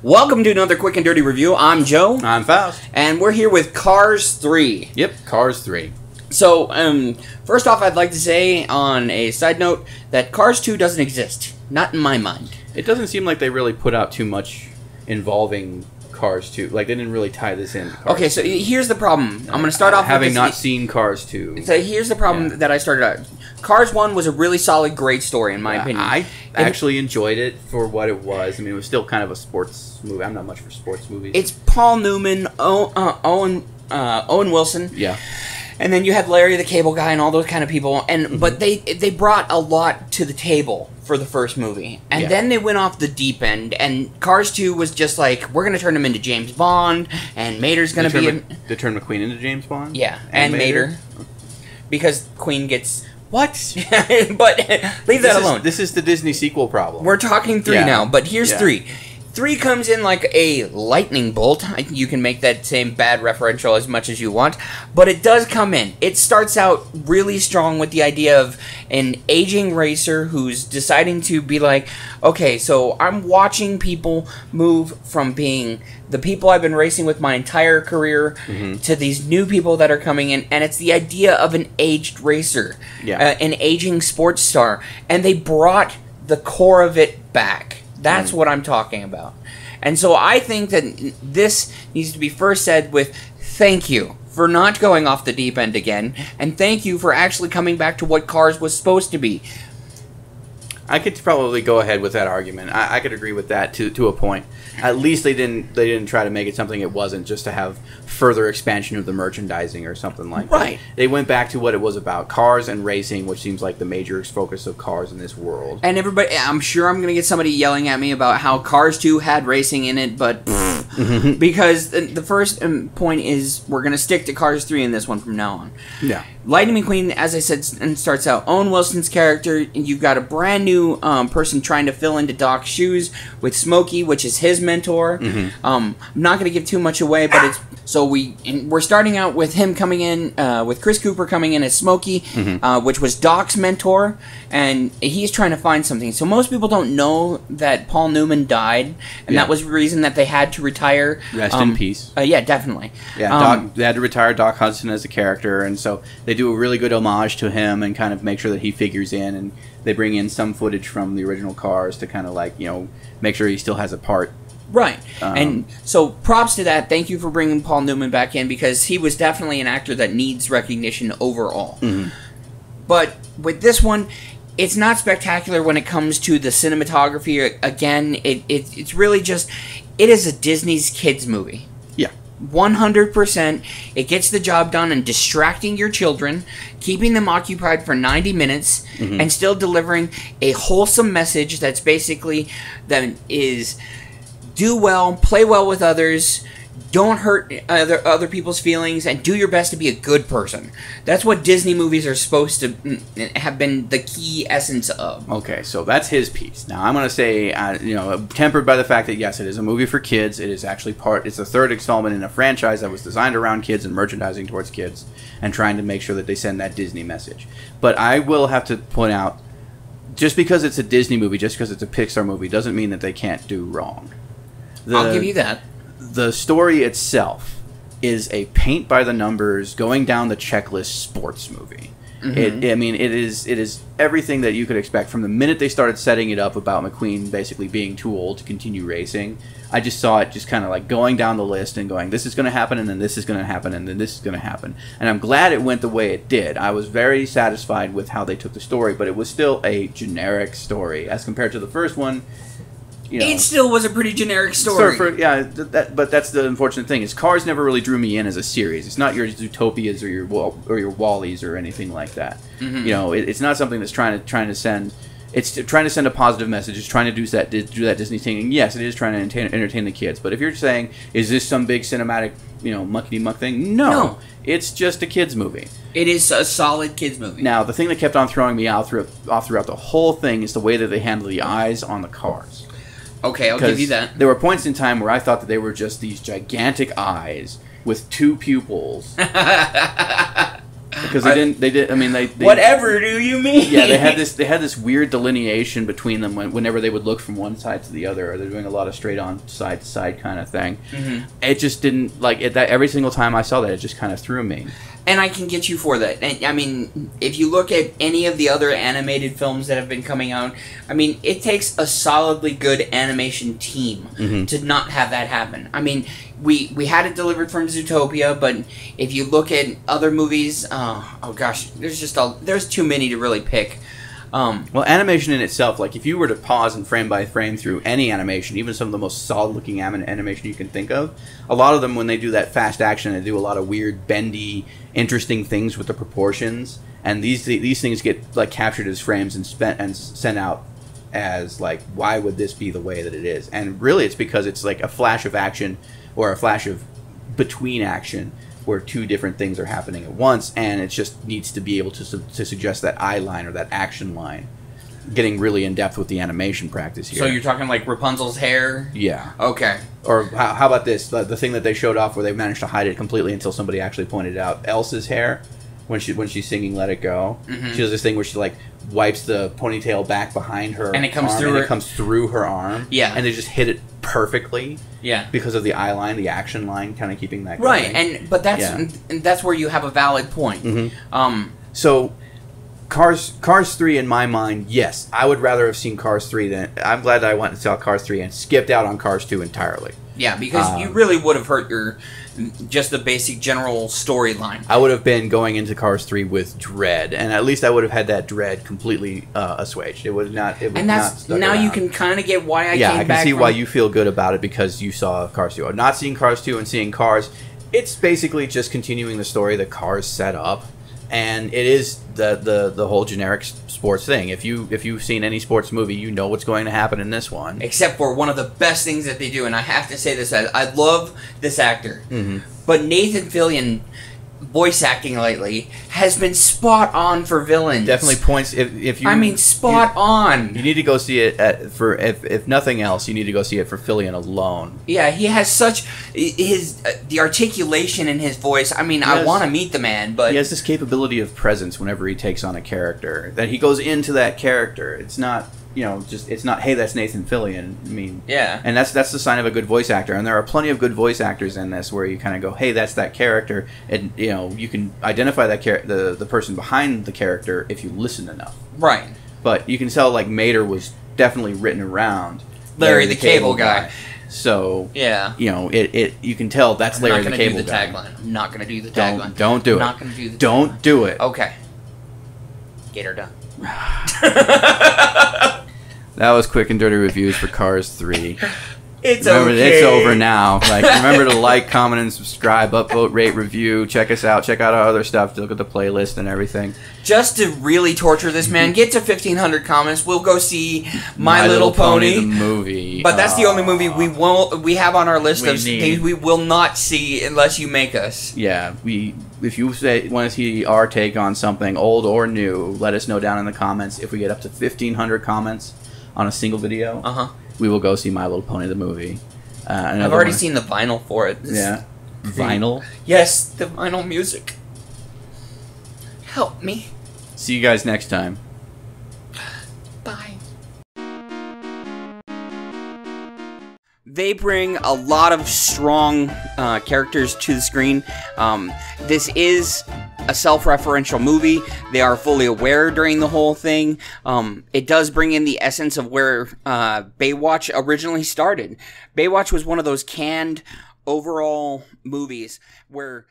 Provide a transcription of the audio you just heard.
Welcome to another quick and dirty review. I'm Joe. I'm Faust. And we're here with Cars 3. Yep, Cars 3. So, first off, I'd like to say on a side note that Cars 2 doesn't exist. Not in my mind. It doesn't seem like they really put out too much involving Cars 2. Like, they didn't really tie this in. Okay, so here's the problem. I'm going to start off having with not seen Cars 2. So here's the problem that I started out. Cars 1 was a really solid, great story, in my opinion. I actually enjoyed it for what it was. I mean, it was still kind of a sports movie. I'm not much for sports movies. It's Paul Newman, Owen Wilson. Yeah. And then you had Larry the Cable Guy and all those kind of people. And But they brought a lot to the table for the first movie. And then they went off the deep end. And Cars 2 was just like, we're going to turn him into James Bond. And Mater's going to be... They turned McQueen into James Bond? Yeah, and Mater. Because Queen gets... What? But leave that alone. This is the Disney sequel problem. We're talking 3 now, but here's 3. 3 comes in like a lightning bolt. You can make that same bad referential as much as you want, but it does come in. It starts out really strong with the idea of an aging racer who's deciding to be like, okay, so I'm watching people move from being the people I've been racing with my entire career to these new people that are coming in, and it's the idea of an aged racer, an aging sports star, and they brought the core of it back. That's what I'm talking about. And so I think that this needs to be first said with thank you for not going off the deep end again, and thank you for actually coming back to what Cars was supposed to be. I could probably go ahead with that argument. I could agree with that to a point. At least they didn't try to make it something it wasn't, just to have further expansion of the merchandising or something like that. Right. They went back to what it was about, cars and racing, which seems like the major focus of Cars in this world. And everybody, I'm sure I'm going to get somebody yelling at me about how Cars 2 had racing in it, but because the first point is we're going to stick to Cars 3 in this one from now on. Yeah. Lightning McQueen, as I said, starts out Owen Wilson's character. You've got a brand new person trying to fill into Doc's shoes with Smokey, which is his mentor. I'm not going to give too much away, but it's so we're starting out with him coming in with Chris Cooper coming in as Smokey, which was Doc's mentor, and he's trying to find something. So most people don't know that Paul Newman died, and that was the reason that they had to retire. Rest in peace. Yeah, definitely. Yeah, they had to retire Doc Hudson as a character, and so they do a really good homage to him and kind of make sure that he figures in, and they bring in some footage from the original Cars to kind of like, make sure he still has a part. Right. And so props to that. Thank you for bringing Paul Newman back in, because he was definitely an actor that needs recognition overall. But with this one, it's not spectacular when it comes to the cinematography. Again, it's really just, it is a Disney's kids movie. 100%. It gets the job done in distracting your children, keeping them occupied for 90 minutes, and still delivering a wholesome message that's basically, that is, do well, play well with others, don't hurt other people's feelings, and do your best to be a good person. That's what Disney movies are supposed to have been the key essence of. Okay, so that's his piece. Now, I'm going to say, tempered by the fact that, yes, it is a movie for kids. It is actually it's the third installment in a franchise that was designed around kids and merchandising towards kids and trying to make sure that they send that Disney message. But I will have to point out, just because it's a Disney movie, just because it's a Pixar movie, doesn't mean that they can't do wrong. I'll give you that. The story itself is a paint-by-the-numbers, going-down-the-checklist sports movie. It is everything that you could expect from the minute they started setting it up about McQueen basically being too old to continue racing. I just saw it just kind of like going down the list and going, this is going to happen, and then this is going to happen, and then this is going to happen. And I'm glad it went the way it did. I was very satisfied with how they took the story, but it was still a generic story as compared to the first one. It still was a pretty generic story. But that's the unfortunate thing, is Cars never really drew me in as a series. It's not your Zootopias or your Wall-E's or anything like that. It's not something that's trying to send. It's trying to send a positive message. It's trying to do that Disney thing. And yes, it is trying to entertain the kids. But if you're saying, is this some big cinematic, muckety-muck thing? No. It's just a kids movie. It is a solid kids movie. Now, the thing that kept on throwing me off throughout the whole thing is the way that they handle the eyes on the cars. Okay, I'll give you that. There were points in time where I thought that they were just these gigantic eyes with two pupils because they did. I mean, they whatever do you mean? Yeah, they had this weird delineation between them whenever they would look from one side to the other, or they're doing a lot of straight on side to side kind of thing. Mm-hmm. It just didn't like it. That every single time I saw that, it just kind of threw me. And I can get you for that. And, I mean, if you look at any of the other animated films that have been coming out, I mean, it takes a solidly good animation team to not have that happen. I mean, we had it delivered from Zootopia, but if you look at other movies, oh gosh, there's too many to really pick. Well, animation in itself, like if you were to pause and frame by frame through any animation, even some of the most solid-looking animation you can think of, a lot of them, when they do that fast action, they do a lot of weird, bendy, interesting things with the proportions, and these things get like captured as frames and sent out as like, why would this be the way that it is? And really, it's because it's like a flash of action or a flash of between action, where two different things are happening at once, and it just needs to be able to suggest that eye line or that action line. Getting really in depth with the animation practice here. So you're talking like Rapunzel's hair? Yeah. Okay. Or how about this? The thing that they showed off where they managed to hide it completely until somebody actually pointed out. Elsa's hair, when she's singing "Let It Go," she does this thing where she like wipes the ponytail back behind her, and it comes arm, through. And her... it comes through her arm. Yeah. And they just hit it perfectly. Yeah. Because of the eye line, the action line, kind of keeping that going. Right, but that's where you have a valid point. Mm-hmm. So, Cars 3, in my mind, yes, I would rather have seen Cars 3 than... I'm glad that I went and saw Cars 3 and skipped out on Cars 2 entirely. Yeah, because you really would have hurt just the basic general storyline. I would have been going into Cars 3 with dread, and at least I would have had that dread completely assuaged. It would not. It would not stuck now around. You can kind of get why I came back. Yeah, I can see why you feel good about it because you saw Cars 2. Not seeing Cars 2 and seeing Cars, it's basically just continuing the story that Cars set up. And it is the whole generic sports thing. If you've seen any sports movie, you know what's going to happen in this one. Except for one of the best things that they do, and I have to say this, I love this actor. But Nathan Fillion, voice acting lately, has been spot on for villains. Definitely points, if you... I mean, spot on. You need to go see it, if nothing else, you need to go see it for Fillion alone. Yeah, he has such... the articulation in his voice, I mean, I want to meet the man, but... He has this capability of presence whenever he takes on a character, that he goes into that character. It's not... it's not, hey, that's Nathan Fillion. I mean, yeah, and that's the sign of a good voice actor. And there are plenty of good voice actors in this where you kind of go, hey, that's that character, and you can identify that the person behind the character if you listen enough. Right. But you can tell like Mater was definitely written around Larry the Cable Guy. So yeah, you can tell that's Larry the Cable Guy. I'm not going to do the tagline. Don't do it. I'm not going to do the tagline. Don't do it. Okay. Get her done. That was quick and dirty reviews for Cars 3. It's over now. Like, remember to like, comment, and subscribe. Upvote, rate, review. Check us out. Check out our other stuff. Look at the playlist and everything. Just to really torture this man, get to 1,500 comments. We'll go see My Little Pony, the movie. But that's the only movie we have on our list of things we will not see unless you make us. Yeah, if you want to see our take on something old or new, let us know down in the comments. If we get up to 1,500 comments on a single video, we will go see My Little Pony the movie. I've already seen the vinyl for it. Yeah. Vinyl? Yes, the vinyl music. Help me. See you guys next time. Bye. They bring a lot of strong characters to the screen. This is a self-referential movie. They are fully aware during the whole thing. It does bring in the essence of where Baywatch originally started. Baywatch was one of those canned overall movies where